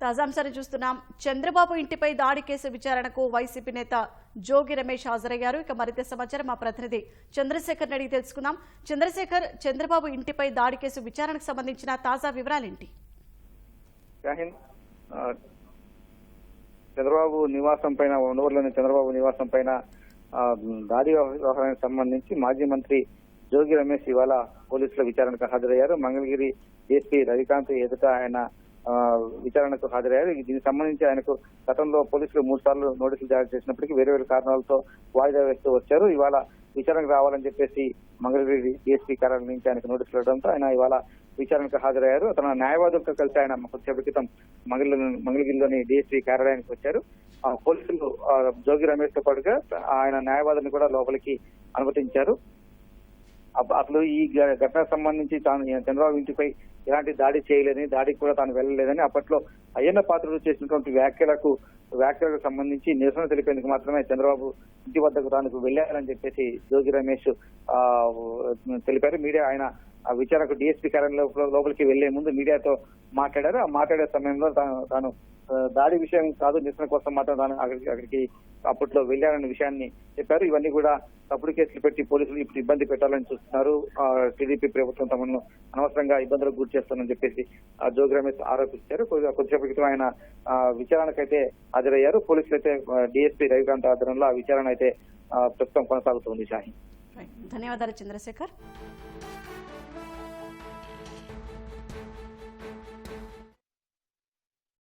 తాజా అంశాన్ని చూస్తున్నాం. చంద్రబాబు ఇంటిపై దాడి కేసు విచారణకు వైసీపీ నేత జోగి రమేష్ హాజరయ్యారు. ఇక మరింత సమాచారం మా ప్రతినిధి చంద్రశేఖర్ అడిగి తెలుసుకుందాం. చంద్రశేఖర్, చంద్రబాబు ఇంటిపై దాడి కేసు విచారణకు సంబంధించిన తాజా వివరాలేంటి? చంద్రబాబు నివాసం పైన ఉండవల్లిలోని చంద్రబాబు నివాసం పైన దాడి వ్యవహారానికి సంబంధించి మాజీ మంత్రి జోగి రమేష్ ఇవాళ పోలీసుల విచారణకు హాజరయ్యారు. మంగళగిరి ఎస్పీ రవికాంత్ ఎదుట ఆయన విచారణకు హాజరయ్యారు. దీనికి సంబంధించి ఆయనకు గతంలో పోలీసులు 3 సార్లు నోటీసులు జారీ చేసినప్పటికీ వేరే కారణాలతో వాయిదా వేస్తూ వచ్చారు. ఇవాళ విచారణకు రావాలని చెప్పేసి మంగళగిరి డిఎస్పీ కార్యాలయం నుంచి ఆయనకు నోటీసులు ఇవ్వడంతో ఆయన ఇవాళ విచారణకు హాజరయ్యారు. తన న్యాయవాదులతో కలిసి ఆయన కొద్దిసేపటి క్రితం మంగళగిరిలోని డిఎస్పీ కార్యాలయానికి వచ్చారు. పోలీసులు జోగి రమేష్ తో పాటుగా ఆయన న్యాయవాదులను కూడా లోపలికి అనుమతించారు. అసలు ఈ ఘటనకు సంబంధించి తాను చంద్రబాబు ఇంటిపై ఎలాంటి దాడి చేయలేదని, దాడికి కూడా తాను వెళ్ళలేదని, అప్పట్లో అయ్యన్న పాత్రుడు చేసినటువంటి వ్యాఖ్యలకు సంబంధించి నిరసన తెలిపేందుకు మాత్రమే చంద్రబాబు ఇంటి వద్దకు తాను వెళ్ళారని చెప్పేసి జోగి రమేష్ తెలిపారు. మీడియా ఆయన విచారణకు డిఎస్పీ కార్యాలయం లోపలికి వెళ్లే ముందు మీడియాతో మాట్లాడారు. ఆ మాట్లాడే సమయంలో తాను దాడి విషయం కాదు, నిరసన కోసం మాత్రం తాను అక్కడికి అప్పట్లో వెళ్ళారనే విషయాన్ని చెప్పారు. ఇవన్నీ కూడా తప్పుడు కేసులు పెట్టి పోలీసులు ఇప్పుడు ఇబ్బంది పెట్టాలని చూస్తున్నారు. టీడీపీ ప్రభుత్వం తమను అనవసరంగా ఇబ్బందులకు గురి చేస్తారని చెప్పేసి జోగి రమేష్ ఆరోపించారు. కొద్దిసేపటి క్రితం ఆయన విచారణకైతే హాజరయ్యారు. పోలీసులు అయితే డిఎస్పీ రవికాంత్ ఆధ్వర్యంలో ఆ విచారణ అయితే ప్రస్తుతం కొనసాగుతుంది. షాహీన్, ధన్యవాదాలు చంద్రశేఖర్.